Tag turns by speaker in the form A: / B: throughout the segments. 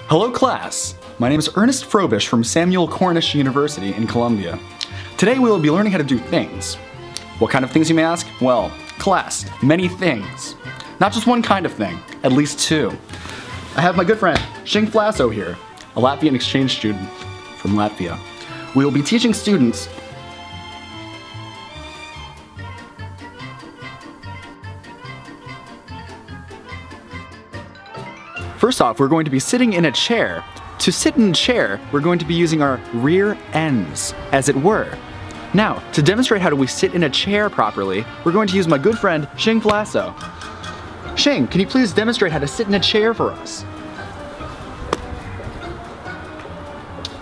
A: Hello class, my name is Ernest Frobische from Samuel Cornish University in Columbia. Today we will be learning how to do things. What kind of things, you may ask? Well, class, many things. Not just one kind of thing, at least two. I have my good friend Shing Flasso here, a Latvian exchange student from Latvia. We will be teaching students First off, we're going to be sitting in a chair. To sit in a chair, we're going to be using our rear ends, as it were. Now, to demonstrate how do we sit in a chair properly, we're going to use my good friend, Shing Flasso. Shing, can you please demonstrate how to sit in a chair for us?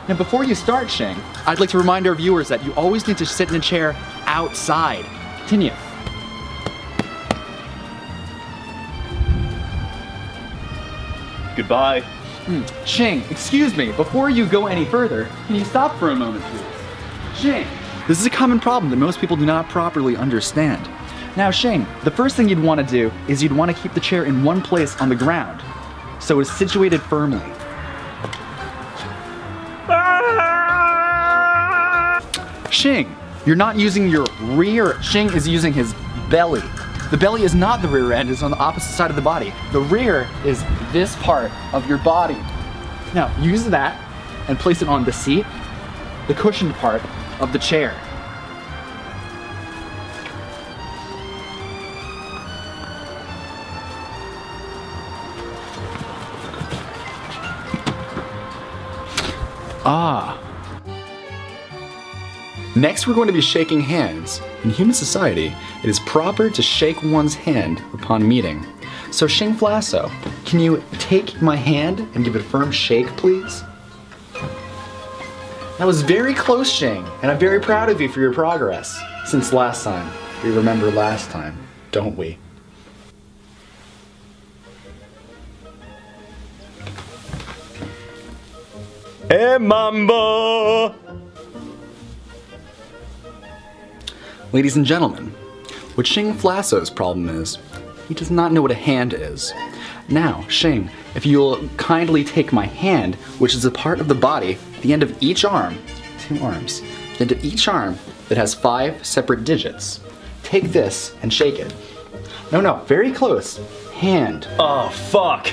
A: And before you start, Shing, I'd like to remind our viewers that you always need to sit in a chair outside. Continue.
B: Goodbye.
A: Shing, excuse me, before you go any further, can you stop for a moment, please? Shing, this is a common problem that most people do not properly understand. Now, Shing, the first thing you'd want to do is you'd want to keep the chair in one place on the ground, so it's situated firmly. Shing, you're not using your rear. Shing is using his belly. The belly is not the rear end, it's on the opposite side of the body. The rear is this part of your body. Now, use that and place it on the seat, the cushioned part of the chair. Ah. Next, we're going to be shaking hands. In human society, it is proper to shake one's hand upon meeting. So Shing Flasso, can you take my hand and give it a firm shake, please? That was very close, Shing, and I'm very proud of you for your progress. Since last time. We remember last time, don't we?
B: Hey, Mambo!
A: Ladies and gentlemen, what Shing Flasso's problem is, he does not know what a hand is. Now, Shing, if you'll kindly take my hand, which is a part of the body, the end of each arm, two arms, the end of each arm that has 5 separate digits. Take this and shake it. No, very close. Hand.
B: Oh, fuck.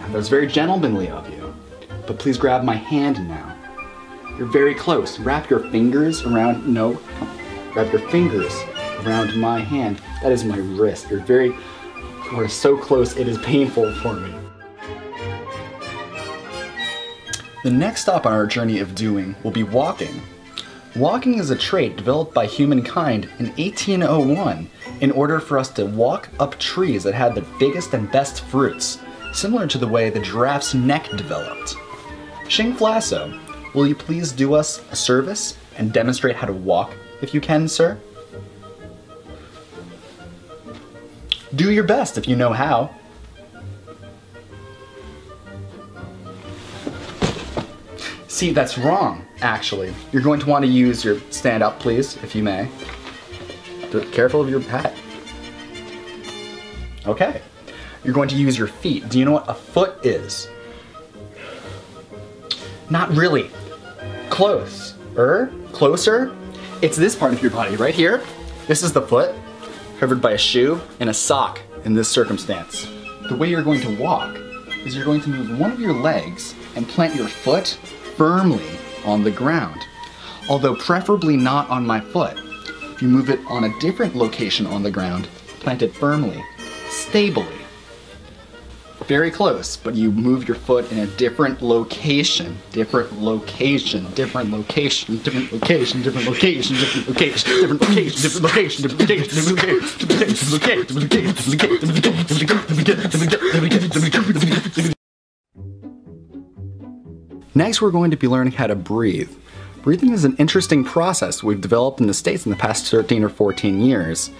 A: That was very gentlemanly of you, but please grab my hand now. You're very close. Wrap your fingers around, wrap your fingers around my hand. That is my wrist. You are so close, it is painful for me. The next stop on our journey of doing will be walking. Walking is a trait developed by humankind in 1801 in order for us to walk up trees that had the biggest and best fruits, similar to the way the giraffe's neck developed. Shing Flasso, will you please do us a service and demonstrate how to walk, if you can, sir? Do your best if you know how. See, that's wrong, actually. You're going to want to use your stand up, please, if you may. Be careful of your hat. Okay. You're going to use your feet. Do you know what a foot is? Not really. Closer. It's this part of your body right here. This is the foot, covered by a shoe and a sock in this circumstance. The way you're going to walk is you're going to move one of your legs and plant your foot firmly on the ground. Although preferably not on my foot. If you move it on a different location on the ground, plant it firmly, stably. Very close, but you move your foot in a different location. Different location. Next, we're going to be learning how to breathe. Breathing is an interesting process we've developed in the States in the past 13 or 14 years.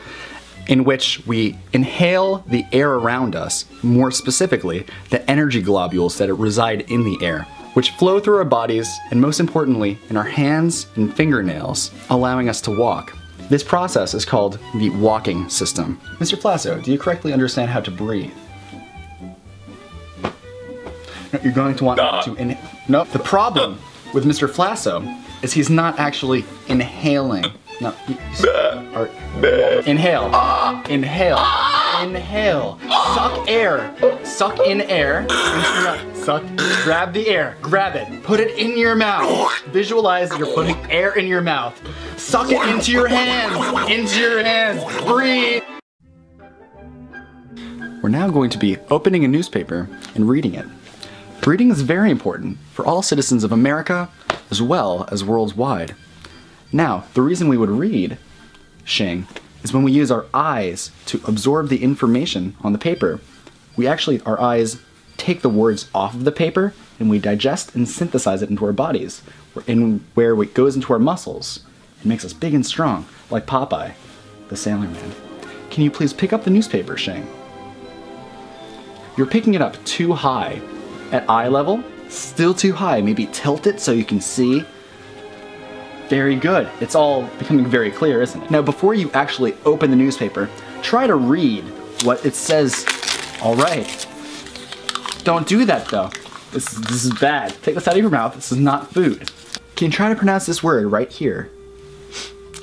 A: In which we inhale the air around us, more specifically, the energy globules that reside in the air, which flow through our bodies and most importantly, in our hands and fingernails, allowing us to walk. This process is called the walking system. Mr. Flasso, do you correctly understand how to breathe? You're going to want to inhale. No, the problem with Mr. Flasso is he's not actually inhaling. No, inhale, inhale, inhale. Suck air, suck in air. Suck, grab the air, grab it, put it in your mouth. Visualize you're putting air in your mouth. Suck it into your hands, breathe. We're now going to be opening a newspaper and reading it. Reading is very important for all citizens of America as well as worldwide. Now, the reason we would read, Shing, is when we use our eyes to absorb the information on the paper. Our eyes take the words off of the paper and we digest and synthesize it into our bodies, where it goes into our muscles. It makes us big and strong, like Popeye, the Sailor Man. Can you please pick up the newspaper, Shing? You're picking it up too high. At eye level, still too high. Maybe tilt it so you can see. Very good. It's all becoming very clear, isn't it? Now, before you actually open the newspaper, try to read what it says. All right. Don't do that, though. This is bad. Take this out of your mouth. This is not food. Can you try to pronounce this word right here?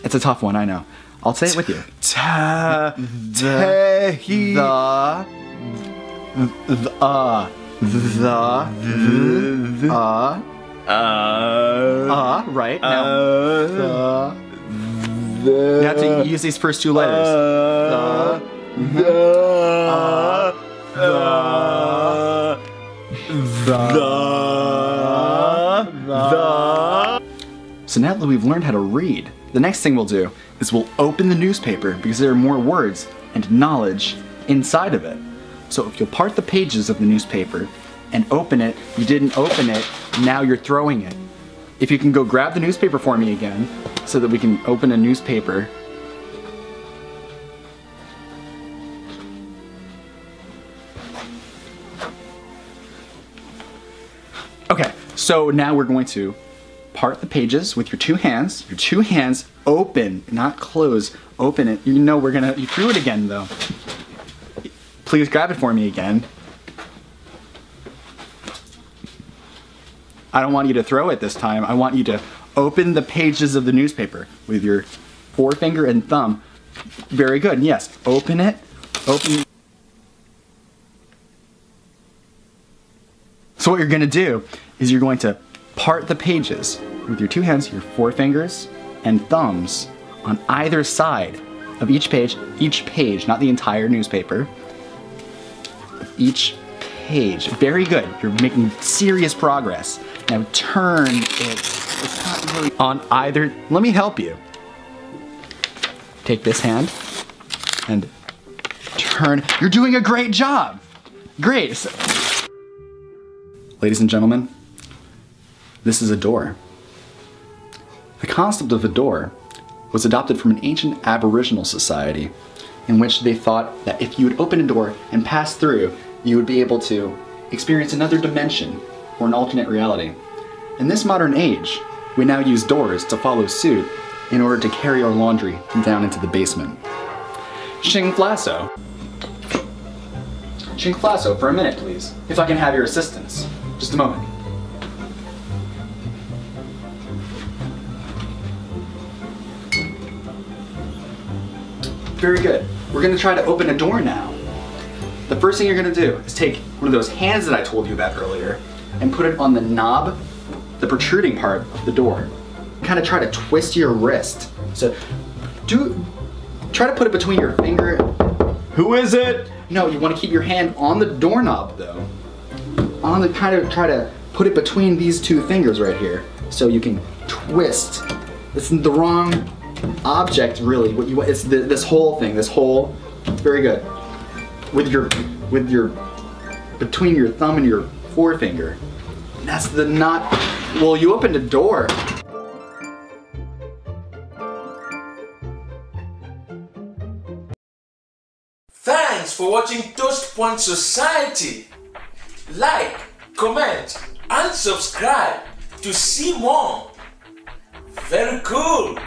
A: It's a tough one, I know. I'll say it with you. Right, now. You have to use these first two letters. So now that we've learned how to read, the next thing we'll do is we'll open the newspaper because there are more words and knowledge inside of it. So if you'll part the pages of the newspaper and open it, you didn't open it, now you're throwing it. If you can go grab the newspaper for me again so that we can open a newspaper. Okay, so now we're going to part the pages with your two hands. Your two hands open, not close. Open it. You know you threw it again though. Please grab it for me again. I don't want you to throw it this time. I want you to open the pages of the newspaper with your forefinger and thumb. Very good, yes. Open it, open. So what you're gonna do is you're going to part the pages with your two hands, your forefingers and thumbs on either side of each page, not the entire newspaper. Each page. Very good. You're making serious progress. Now turn it. It's not really on either. Let me help you. Take this hand and turn. You're doing a great job. Great. Ladies and gentlemen, this is a door. The concept of a door was adopted from an ancient Aboriginal society in which they thought that if you would open a door and pass through, you would be able to experience another dimension or an alternate reality. In this modern age, we now use doors to follow suit in order to carry our laundry down into the basement. Shing Flasso. Shing Flasso, for a minute please, if I can have your assistance. Just a moment. Very good. We're gonna try to open a door now. The first thing you're gonna do is take one of those hands that I told you about earlier and put it on the knob, the protruding part of the door. Kind of try to twist your wrist. So try to put it between your finger.
B: Who is it?
A: No, you want to keep your hand on the doorknob though. Try to put it between these two fingers right here so you can twist. This is the wrong object really. What you want, it's this whole thing, very good. Between your thumb and your forefinger. That's the knot. Well, you opened a door.
C: Thanks for watching Touch Point Society. Like, comment, and subscribe to see more. Very cool.